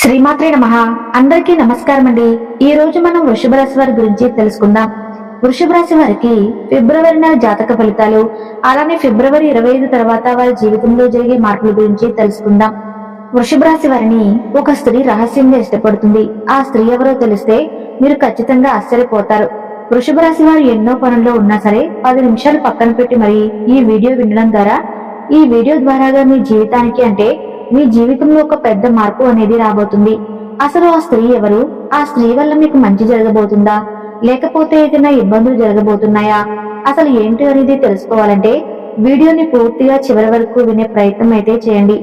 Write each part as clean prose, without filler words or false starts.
శ్రీమాత్రే నమః. అందరికీ నమస్కారం అండి. ఈ రోజు మనం వృషభ రాశి వారి గురించి తెలుసుకుందాం. వృషభ రాశి వారికి ఫిబ్రవరి నెల జాతక ఫలితాలు, అలానే ఫిబ్రవరి 25 తర్వాత వారి జీవితంలో జరిగే మార్పుల గురించి తెలుసుకుందాం. వృషభ రాశి వారిని ఒక స్త్రీ రహస్యంగా ఇష్టపడుతుంది. ఆ స్త్రీ ఎవరో తెలిస్తే మీరు ఖచ్చితంగా ఆశ్చర్యపోతారు. వృషభ రాశి వారు ఎన్నో పనుల్లో ఉన్నా సరే 10 నిమిషాలు పక్కన పెట్టి మరి ఈ వీడియో వినడం ద్వారా, ఈ వీడియో ద్వారాగా మీ జీవితానికి అంటే మీ జీవితంలో ఒక పెద్ద మార్పు అనేది రాబోతుంది. అసలు ఆ స్త్రీ ఎవరు? ఆ స్త్రీ వల్ల మీకు మంచి జరగబోతుందా, లేకపోతే ఏదైనా ఇబ్బందులు జరగబోతున్నాయా? అసలు ఏంటి అనేది తెలుసుకోవాలంటే వీడియోని పూర్తిగా చివరి వరకు వినే ప్రయత్నం అయితే చేయండి.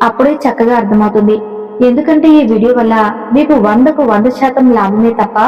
అప్పుడే చక్కగా అర్థమవుతుంది. ఎందుకంటే ఈ వీడియో వల్ల మీకు 100కు 100% లాభమే తప్ప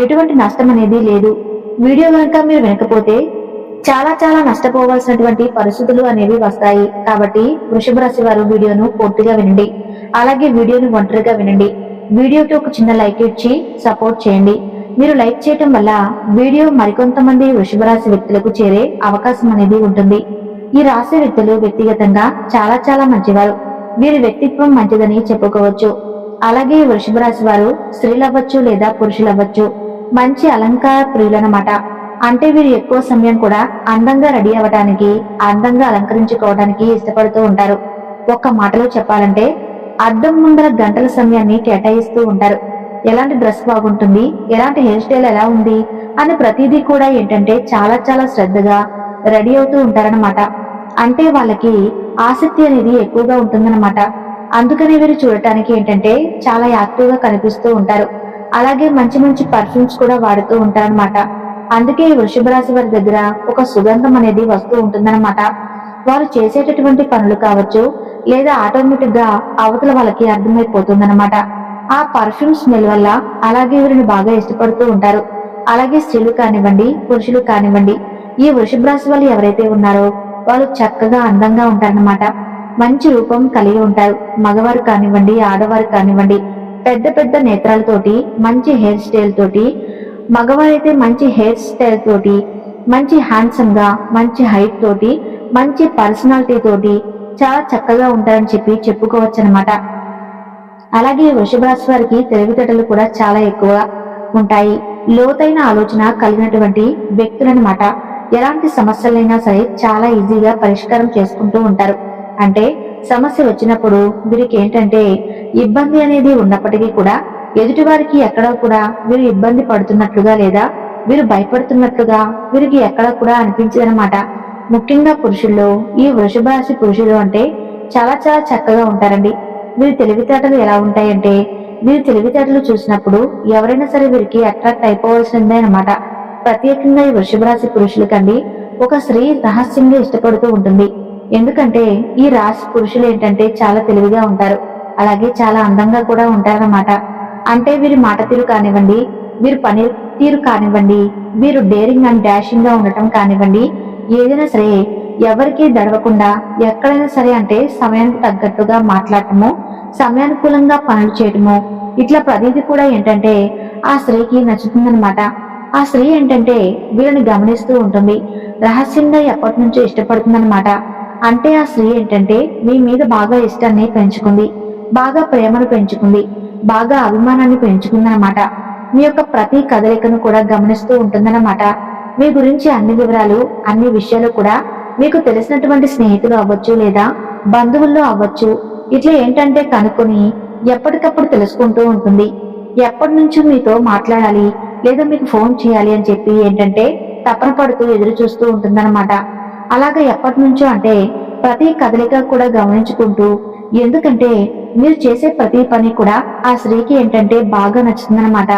ఎటువంటి నష్టం అనేది లేదు. వీడియో కనుక మీరు వినకపోతే చాలా నష్టపోవాల్సినటువంటి పరిస్థితులు అనేవి వస్తాయి. కాబట్టి వృషభ రాశి వారు వీడియోను పూర్తిగా వినండి. అలాగే వీడియోను ఒంటరిగా వినండి. వీడియోకి ఒక చిన్న లైక్ ఇచ్చి సపోర్ట్ చేయండి. మీరు లైక్ చేయటం వల్ల వీడియో మరికొంతమంది వృషభ రాశి వ్యక్తులకు చేరే అవకాశం అనేది ఉంటుంది. ఈ రాశి వ్యక్తులు వ్యక్తిగతంగా చాలా మంచివారు. వీరి వ్యక్తిత్వం మంచిదని చెప్పుకోవచ్చు. అలాగే వృషభ రాశి వారు స్త్రీలవ్వచ్చు లేదా పురుషులవ్వచ్చు, మంచి అలంకార ప్రియులన్నమాట. అంటే వీరు ఎక్కువ సమయం కూడా అందంగా రెడీ అవ్వడానికి, అందంగా అలంకరించుకోవడానికి ఇష్టపడుతూ ఉంటారు. ఒక్క మాటలో చెప్పాలంటే అద్దం ముందర గంటల సమయాన్ని కేటాయిస్తూ ఉంటారు. ఎలాంటి డ్రెస్ బాగుంటుంది, ఎలాంటి హెయిర్ స్టైల్ ఎలా ఉంది అని ప్రతిదీ కూడా ఏంటంటే చాలా శ్రద్ధగా రెడీ అవుతూ ఉంటారనమాట. అంటే వాళ్ళకి ఆసక్తి అనేది ఎక్కువగా ఉంటుందన్నమాట. అందుకనే వీరు చూడటానికి ఏంటంటే చాలా యాక్టివ్ గా కనిపిస్తూ ఉంటారు. అలాగే మంచి పర్ఫ్యూమ్స్ కూడా వాడుతూ ఉంటారనమాట. అందుకే వృషభ రాశి వారి దగ్గర ఒక సుగంధం అనేది వస్తూ ఉంటుందన్నమాట. వారు చేసేటటువంటి పనులు కావచ్చు, లేదా ఆటోమేటిక్ గా అవతల వాళ్ళకి అర్థమైపోతుందన్నమాట. ఆ పర్ఫ్యూమ్ స్మెల్ వల్ల. అలాగే వీరిని బాగా ఇష్టపడుతూ ఉంటారు. అలాగే స్త్రీలు కానివ్వండి, పురుషులు కానివ్వండి, ఈ వృషభ రాశి వాళ్ళు ఎవరైతే ఉన్నారో వాళ్ళు చక్కగా అందంగా ఉంటారన్నమాట. మంచి రూపం కలిగి ఉంటారు. మగవారు కానివ్వండి, ఆడవారు కానివ్వండి, పెద్ద నేత్రాలతోటి, మంచి హెయిర్ స్టైల్ తోటి, మగవారైతే మంచి హెయిర్ స్టైల్ తోటి, మంచి హ్యాండ్సమ్ గా, మంచి హైట్ తోటి, మంచి పర్సనాలిటీ తోటి చాలా చక్కగా ఉంటారని చెప్పుకోవచ్చు అనమాట. అలాగే వృషభ రాశి వారికి తెలివితేటలు కూడా చాలా ఎక్కువగా ఉంటాయి. లోతైన ఆలోచన కలిగినటువంటి వ్యక్తులన్నమాట. ఎలాంటి సమస్యలైనా సరే చాలా ఈజీగా పరిష్కారం చేసుకుంటూ ఉంటారు. అంటే సమస్య వచ్చినప్పుడు వీరికి ఏంటంటే ఇబ్బంది అనేది ఉన్నప్పటికీ కూడా ఎదుటి వారికి ఎక్కడా కూడా వీరు ఇబ్బంది పడుతున్నట్లుగా లేదా వీరు భయపడుతున్నట్లుగా వీరికి ఎక్కడా కూడా అనిపించదనమాట. ముఖ్యంగా పురుషుల్లో ఈ వృషభ రాశి పురుషులు అంటే చాలా చక్కగా ఉంటారండి. వీరి తెలివితేటలు ఎలా ఉంటాయంటే వీరి తెలివితేటలు చూసినప్పుడు ఎవరైనా సరే వీరికి అట్రాక్ట్ అయిపోవాల్సిందే అనమాట. ప్రత్యేకంగా ఈ వృషభ రాశి పురుషులకండి ఒక స్త్రీ రహస్యంగా ఇష్టపడుతూ ఉంటుంది. ఎందుకంటే ఈ రాశి పురుషులు ఏంటంటే చాలా తెలివిగా ఉంటారు. అలాగే చాలా అందంగా కూడా ఉంటారన్నమాట. అంటే వీరి మాట తీరు కానివ్వండి, వీరి పని తీరు కానివ్వండి, వీరు డేరింగ్ అండ్ డాషింగ్ గా ఉండటం కానివ్వండి, ఏదైనా సరే ఎవరికీ దడవకుండా ఎక్కడైనా సరే అంటే సమయానికి తగ్గట్టుగా మాట్లాడటము, సమయానుకూలంగా పనులు చేయటము, ఇట్లా ప్రతిదీ కూడా ఏంటంటే ఆ స్త్రీకి నచ్చుతుందనమాట. ఆ స్త్రీ ఏంటంటే వీళ్ళని గమనిస్తూ ఉంటుంది. రహస్యంగా ఎప్పటి నుంచో ఇష్టపడుతుందనమాట. అంటే ఆ స్త్రీ ఏంటంటే మీ మీద బాగా ఇష్టాన్ని పెంచుకుంది, బాగా ప్రేమను పెంచుకుంది, బాగా అభిమానాన్ని పెంచుకుందనమాట. మీ యొక్క ప్రతి కదలికను కూడా గమనిస్తూ ఉంటుందన్నమాట. మీ గురించి అన్ని వివరాలు, అన్ని విషయాలు కూడా మీకు తెలిసినటువంటి స్నేహితులు అవ్వచ్చు లేదా బంధువుల్లో అవ్వచ్చు, ఇట్లా ఏంటంటే కనుక్కొని ఎప్పటికప్పుడు తెలుసుకుంటూ ఉంటుంది. ఎప్పటి నుంచో మీతో మాట్లాడాలి లేదా మీకు ఫోన్ చేయాలి అని చెప్పి ఏంటంటే తపన పడుతూ ఎదురు చూస్తూ ఉంటుందన్నమాట. అలాగే ఎప్పటి నుంచో అంటే ప్రతి కదలిక కూడా గమనించుకుంటూ, ఎందుకంటే మీరు చేసే ప్రతి పని కూడా ఆ స్త్రీకి ఏంటంటే బాగా నచ్చుతుందన్నమాట.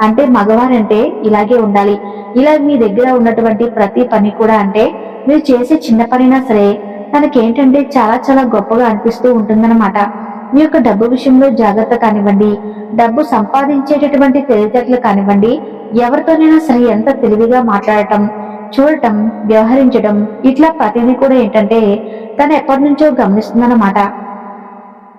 అంటే మగవారంటే ఇలాగే ఉండాలి. ఇలా మీ దగ్గర ఉన్నటువంటి ప్రతి పని కూడా అంటే మీరు చేసే చిన్న పనైనా సరే తనకేంటంటే చాలా గొప్పగా అనిపిస్తూ ఉంటుందన్నమాట. మీ యొక్క డబ్బు విషయంలో జాగ్రత్త కానివ్వండి, డబ్బు సంపాదించేటటువంటి తెలివితేటలు కానివ్వండి, ఎవరితోనైనా సరే ఎంత తెలివిగా మాట్లాడటం, చూడటం, వ్యవహరించడం, ఇట్లా ప్రతిదీ కూడా ఏంటంటే తను ఎప్పటి నుంచో గమనిస్తుందన్నమాట.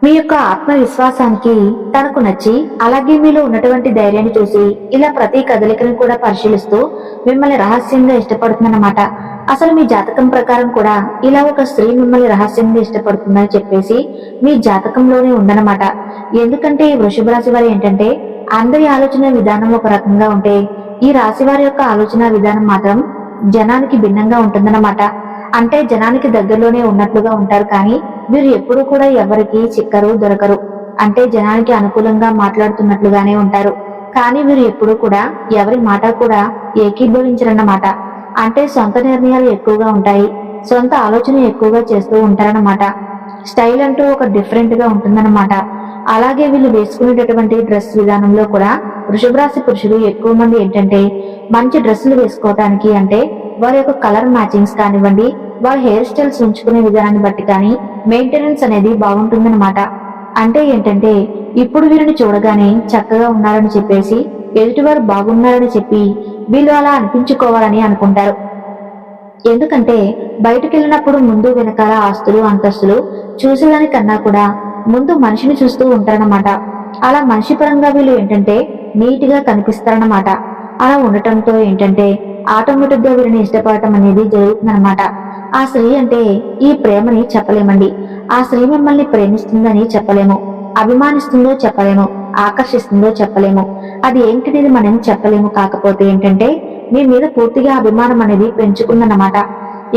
మీ యొక్క ఆత్మవిశ్వాసానికి తనకు నచ్చి, అలాగే మీలో ఉన్నటువంటి ధైర్యాన్ని చూసి ఇలా ప్రతి కదలికను కూడా పరిశీలిస్తూ మిమ్మల్ని రహస్యంగా ఇష్టపడుతుందన్నమాట. అసలు మీ జాతకం ప్రకారం కూడా ఇలా ఒక స్త్రీ మిమ్మల్ని రహస్యంగా ఇష్టపడుతుందని చెప్పేసి మీ జాతకంలోనే ఉందన్నమాట. ఎందుకంటే ఈ వృషభ రాశి వారు ఏంటంటే అందరి ఆలోచన విధానం ఒక రకంగా ఉంటే ఈ రాశి వారి యొక్క ఆలోచన విధానం మాత్రం జనానికి భిన్నంగా ఉంటుందన్నమాట. అంటే జనానికి దగ్గరలోనే ఉన్నట్లుగా ఉంటారు, కానీ వీరు ఎప్పుడూ కూడా ఎవరికి చిక్కరు దొరకరు. అంటే జనానికి అనుకూలంగా మాట్లాడుతున్నట్లుగానే ఉంటారు, కానీ వీరు ఎప్పుడూ కూడా ఎవరి మాట కూడా ఏకీభవించరన్నమాట. అంటే సొంత నిర్ణయాలు ఎక్కువగా ఉంటాయి, సొంత ఆలోచన ఎక్కువగా చేస్తూ ఉంటారన్నమాట. స్టైల్ అంటూ ఒక డిఫరెంట్ గా ఉంటుందన్నమాట. అలాగే వీళ్ళు వేసుకునేటటువంటి డ్రెస్ విధానంలో కూడా వృషభ రాశి పురుషులు ఎక్కువ మంది ఏంటంటే మంచి డ్రెస్సులు వేసుకోవటానికి, అంటే వారి యొక్క కలర్ మ్యాచింగ్స్ కానివ్వండి, వాళ్ళ హెయిర్ స్టైల్స్ ఉంచుకునే విధానాన్ని బట్టి కానీ మెయింటెనెన్స్ అనేది బాగుంటుందన్నమాట. అంటే ఏంటంటే ఇప్పుడు వీరిని చూడగానే చక్కగా ఉన్నారని చెప్పేసి ఎదుటివారు బాగున్నారని చెప్పి వీళ్ళు అలా అనిపించుకోవాలని అనుకుంటారు. ఎందుకంటే బయటకు వెళ్ళినప్పుడు ముందు వెనకాల ఆస్తులు అంతస్తులు చూసేదానికన్నా కూడా ముందు మనిషిని చూస్తూ ఉంటారన్నమాట. అలా మనిషి పరంగా వీళ్ళు ఏంటంటే నీట్ గా కనిపిస్తారన్నమాట. అలా ఉండటంతో ఏంటంటే ఆటోమేటిక్ గా వీరిని ఇష్టపడటం అనేది జరుగుతుందన్నమాట. ఆ స్త్రీ అంటే ఈ ప్రేమని చెప్పలేమండి. ఆ స్త్రీ మిమ్మల్ని ప్రేమిస్తుందని చెప్పలేము, అభిమానిస్తుందో చెప్పలేము, ఆకర్షిస్తుందో చెప్పలేము. అది ఏంటిది మనం చెప్పలేము. కాకపోతే ఏంటంటే మీ మీద పూర్తిగా అభిమానం అనేది పెంచుకుందన్నమాట.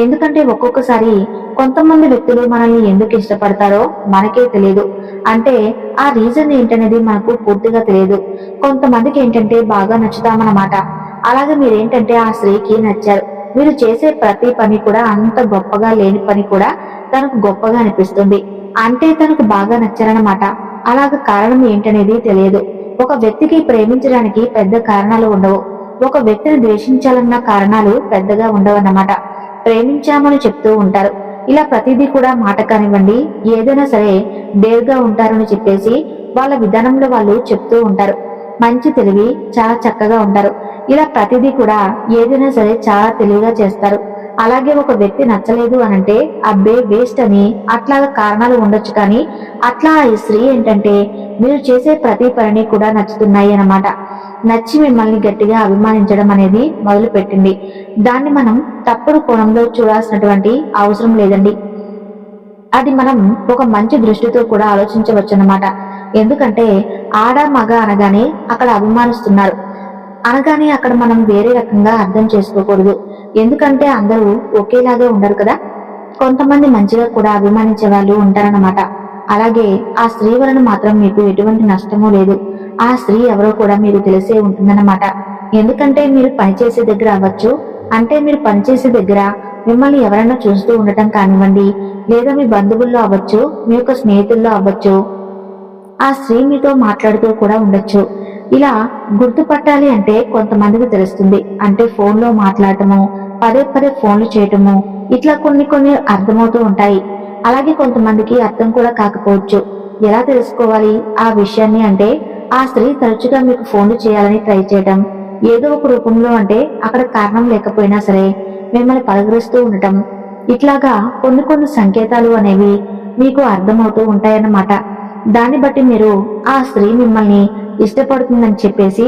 ఎందుకంటే ఒక్కొక్కసారి కొంతమంది వ్యక్తులు మనల్ని ఎందుకు ఇష్టపడతారో మనకే తెలియదు. అంటే ఆ రీజన్ ఏంటనేది మనకు పూర్తిగా తెలియదు. కొంతమందికి ఏంటంటే బాగా నచ్చుతామన్నమాట. అలాగే మీరేంటంటే ఆ స్త్రీకి నచ్చారు. మీరు చేసే ప్రతి పని కూడా అంత గొప్పగా లేని పని కూడా తనకు గొప్పగా అనిపిస్తుంది. అంటే తనకు బాగా నచ్చారన్నమాట. అలాగ కారణం ఏంటనేది తెలియదు. ఒక వ్యక్తికి ప్రేమించడానికి పెద్ద కారణాలు ఉండవు, ఒక వ్యక్తిని ద్వేషించాలన్న కారణాలు పెద్దగా ఉండవన్నమాట. ప్రేమించామని చెప్తూ ఉంటారు. ఇలా ప్రతిదీ కూడా మాట కానివ్వండి, ఏదైనా సరే డేర్గా ఉంటారని చెప్పేసి వాళ్ళ విధానంలో వాళ్ళు చెప్తూ ఉంటారు. మంచి తెలివి, చాలా చక్కగా ఉంటారు. ఇలా ప్రతిదీ కూడా ఏదైనా సరే చాలా తెలివిగా చేస్తారు. అలాగే ఒక వ్యక్తి నచ్చలేదు అనంటే అబ్బే వేస్ట్ అని అట్లాగా కారణాలు ఉండొచ్చు, కానీ అట్లా ఈ స్త్రీ ఏంటంటే మీరు చేసే ప్రతి పనిని కూడా నచ్చుతున్నాయి అన్నమాట. నచ్చి మిమ్మల్ని గట్టిగా అభిమానించడం అనేది మొదలు పెట్టింది. దాన్ని మనం తప్పుడు కోణంలో చూడాల్సినటువంటి అవసరం లేదండి. అది మనం ఒక మంచి దృష్టితో కూడా ఆలోచించవచ్చు అన్నమాట. ఎందుకంటే ఆడ మగ అనగానే అక్కడ అభిమానిస్తున్నారు అనగానే అక్కడ మనం వేరే రకంగా అర్థం చేసుకోకూడదు. ఎందుకంటే అందరూ ఒకేలాగా ఉండరు కదా. కొంతమంది మంచిగా కూడా అభిమానించే వాళ్ళు ఉంటారన్నమాట. అలాగే ఆ స్త్రీ వలన మాత్రం మీకు ఎటువంటి నష్టమూ లేదు. ఆ స్త్రీ ఎవరో కూడా మీకు తెలిసే ఉంటుందన్నమాట. ఎందుకంటే మీరు పనిచేసే దగ్గర అవ్వచ్చు, అంటే మీరు పనిచేసే దగ్గర మిమ్మల్ని ఎవరైనా చూస్తూ ఉండటం కానివ్వండి, లేదా మీ బంధువుల్లో అవ్వచ్చు, మీ యొక్క స్నేహితుల్లో అవ్వచ్చు, ఆ స్త్రీ మీతో మాట్లాడుతూ కూడా ఉండొచ్చు. ఇలా గుర్తుపట్టాలి అంటే కొంతమందికి తెలుస్తుంది. అంటే ఫోన్లో మాట్లాడటము, పదే పదే ఫోన్లు చేయటము, ఇట్లా కొన్ని అర్థమవుతూ ఉంటాయి. అలాగే కొంతమందికి అర్థం కూడా కాకపోవచ్చు. ఎలా తెలుసుకోవాలి ఆ విషయాన్ని అంటే ఆ స్త్రీ తరచుగా మీకు ఫోన్లు చేయాలని ట్రై చేయటం, ఏదో ఒక రూపంలో, అంటే అక్కడ కారణం లేకపోయినా సరే మిమ్మల్ని పలకరిస్తూ ఉండటం, ఇట్లాగా కొన్ని సంకేతాలు అనేవి మీకు అర్థమవుతూ ఉంటాయన్నమాట. దాన్ని బట్టి మీరు ఆ స్త్రీ మిమ్మల్ని ఇష్టపడుతుందని చెప్పేసి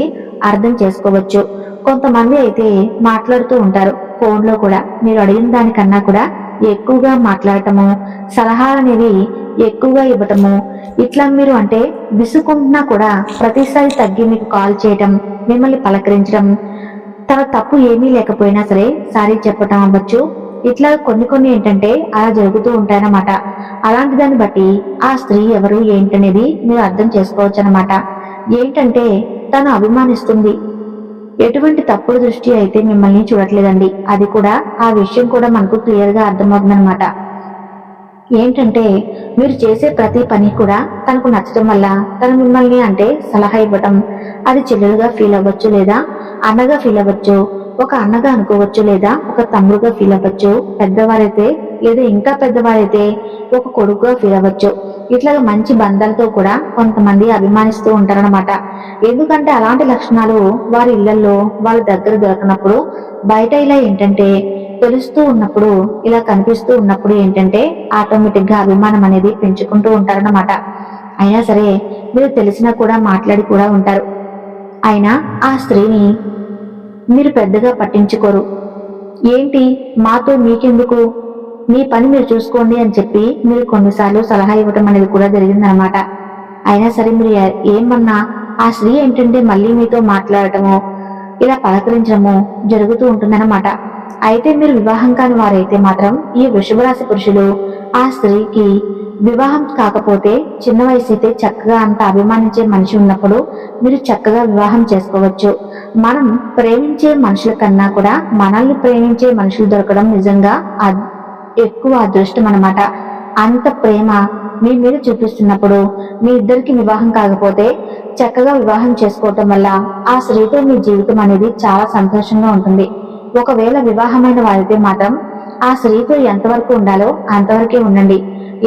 అర్థం చేసుకోవచ్చు. కొంతమంది అయితే మాట్లాడుతూ ఉంటారు ఫోన్లో కూడా, మీరు అడిగిన దానికన్నా కూడా ఎక్కువగా మాట్లాడటము, సలహాలు అనేవి ఎక్కువగా ఇవ్వటము, ఇట్లా మీరు అంటే విసుకుంటున్నా కూడా ప్రతిసారి తగ్గి మీకు కాల్ చేయటం, మిమ్మల్ని పలకరించడం, తన తప్పు ఏమీ లేకపోయినా సరే సారీ చెప్పటం అవ్వచ్చు. ఇట్లా కొన్ని ఏంటంటే అలా జరుగుతూ ఉంటాయన్నమాట. అలాంటి దాన్ని బట్టి ఆ స్త్రీ ఎవరు ఏంటనేది మీరు అర్థం చేసుకోవచ్చు అనమాట. ఏంటంటే తను అభిమానిస్తుంది, ఎటువంటి తప్పుడు దృష్టి అయితే మిమ్మల్ని చూడట్లేదండి. అది కూడా ఆ విషయం కూడా మనకు క్లియర్ గా అర్థమవుతుంది అనమాట. ఏంటంటే మీరు చేసే ప్రతి పని కూడా తనకు నచ్చడం వల్ల తను మిమ్మల్ని అంటే సలహా ఇవ్వటం, అది చెల్లెలుగా ఫీల్ అవ్వచ్చు, లేదా అన్నగా ఫీల్ అవ్వచ్చు, ఒక అన్నగా అనుకోవచ్చు, లేదా ఒక తమ్ముడుగా ఫీల్ అవ్వచ్చు, పెద్దవారైతే లేదా ఇంకా పెద్దవారైతే ఒక కొడుకుగా ఫీల్ అవ్వచ్చు. ఇట్లా మంచి బంధాలతో కూడా కొంతమంది అభిమానిస్తూ ఉంటారనమాట. ఎందుకంటే అలాంటి లక్షణాలు వారి ఇళ్లలో వాళ్ళ దగ్గర దొరకనప్పుడు, బయట ఇలా ఏంటంటే తెలుస్తూ ఉన్నప్పుడు, ఇలా కనిపిస్తూ ఉన్నప్పుడు ఏంటంటే ఆటోమేటిక్ గా అభిమానం అనేది పెంచుకుంటూ ఉంటారన్నమాట. అయినా సరే మీరు తెలిసినా కూడా మాట్లాడి కూడా ఉంటారు. అయినా ఆ స్త్రీని మీరు పెద్దగా పట్టించుకోరు. ఏంటి మాతో మీకెందుకు, మీ పని మీరు చూసుకోండి అని చెప్పి మీరు కొన్నిసార్లు సలహా ఇవ్వటం అనేది కూడా జరిగిందనమాట. అయినా సరే మీరు ఏమన్నా ఆ స్త్రీ ఏంటంటే మళ్ళీ మీతో మాట్లాడటము, ఇలా పలకరించడము జరుగుతూ ఉంటుందన్నమాట. అయితే మీరు వివాహం కాని వారైతే మాత్రం ఈ వృషభ రాశి పురుషులు ఆ స్త్రీకి వివాహం కాకపోతే చిన్న వయసు అయితే చక్కగా అంత అభిమానించే మనిషి ఉన్నప్పుడు మీరు చక్కగా వివాహం చేసుకోవచ్చు. మనం ప్రేమించే మనుషుల కన్నా కూడా మనల్ని ప్రేమించే మనుషులు దొరకడం నిజంగా ఎక్కువ అదృష్టం అన్నమాట. అంత ప్రేమ మీ మీద చూపిస్తున్నప్పుడు మీ ఇద్దరికి వివాహం కాకపోతే చక్కగా వివాహం చేసుకోవటం వల్ల ఆ స్త్రీతో మీ జీవితం అనేది చాలా సంతోషంగా ఉంటుంది. ఒకవేళ వివాహమైన వారైతే మాత్రం ఆ స్త్రీతో ఎంతవరకు ఉండాలో అంతవరకే ఉండండి.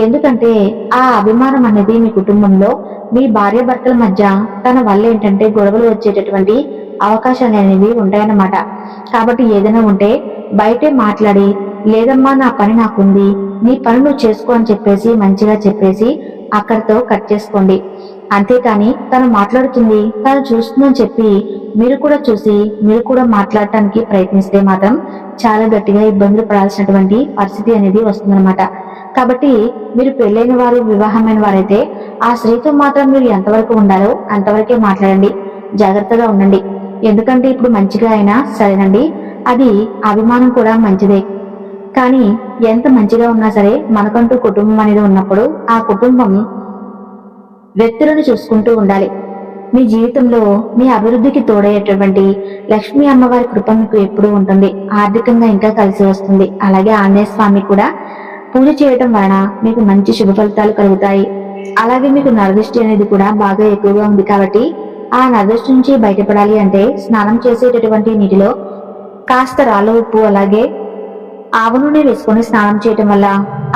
ఎందుకంటే ఆ అభిమానం అనేది మీ కుటుంబంలో మీ భార్యాభర్తల మధ్య తన వల్ల ఏంటంటే గొడవలు వచ్చేటటువంటి అవకాశాలు అనేవి ఉంటాయన్నమాట. కాబట్టి ఏదైనా ఉంటే బయటే మాట్లాడి, లేదమ్మా నా పని నాకుంది, నీ పని నువ్వు చేసుకో అని చెప్పేసి మంచిగా చెప్పేసి అక్కడితో కట్ చేసుకోండి. అంతేకాని తను మాట్లాడుతుంది, తను చూస్తుందని చెప్పి మీరు కూడా చూసి మీరు కూడా మాట్లాడటానికి ప్రయత్నిస్తే మాత్రం చాలా గట్టిగా ఇబ్బందులు పడాల్సినటువంటి పరిస్థితి అనేది వస్తుందన్నమాట. కాబట్టి మీరు పెళ్ళైన వారు, వివాహమైన వారైతే ఆ స్త్రీతో మాత్రం మీరు ఎంతవరకు ఉండాలో అంతవరకే మాట్లాడండి, జాగ్రత్తగా ఉండండి. ఎందుకంటే ఇప్పుడు మంచిగా అయినా సరేనండి, అది అభిమానం కూడా మంచిదే. కానీ ఎంత మంచిగా ఉన్నా సరే మనకంటూ కుటుంబం అనేది ఉన్నప్పుడు ఆ కుటుంబం వ్యక్తులను చూసుకుంటూ ఉండాలి. మీ జీవితంలో మీ అభివృద్ధికి తోడయ్యేటటువంటి లక్ష్మీ అమ్మవారి కృప మీకు ఎప్పుడూ ఉంటుంది. ఆర్థికంగా ఇంకా కలిసి వస్తుంది. అలాగే ఆంజనేయ స్వామి కూడా పూజ చేయటం వలన మీకు మంచి శుభ ఫలితాలు కలుగుతాయి. అలాగే మీకు నరదృష్టి అనేది కూడా బాగా ఎక్కువగా ఉంది కాబట్టి ఆ నరదృష్టి నుంచి బయటపడాలి అంటే స్నానం చేసేటటువంటి నీటిలో కాస్త రాళ్ళ ఉప్పు అలాగే ఆవ నూనె వేసుకొని స్నానం చేయటం వల్ల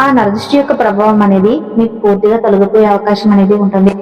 ఆ నరదృష్టి యొక్క ప్రభావం అనేది మీకు పూర్తిగా తొలగిపోయే అవకాశం అనేది ఉంటుంది.